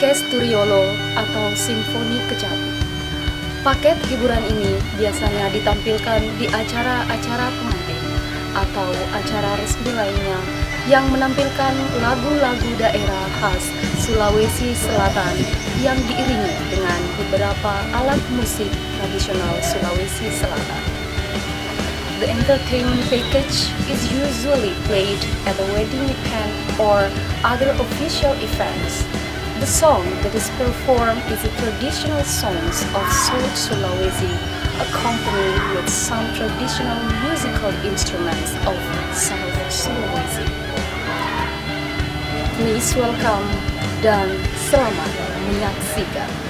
Orkesturiolo atau Simfoni Kecapi. Paket hiburan ini biasanya ditampilkan di acara-acara pengantin atau acara resmi lainnya yang menampilkan lagu-lagu daerah khas Sulawesi Selatan yang diiringi dengan beberapa alat musik tradisional Sulawesi Selatan. The entertainment package is usually played at a wedding event or other official events. The song that is performed is the traditional songs of South Sulawesi, accompanied with some traditional musical instruments of South Sulawesi. Please welcome dan selamat menyaksikan.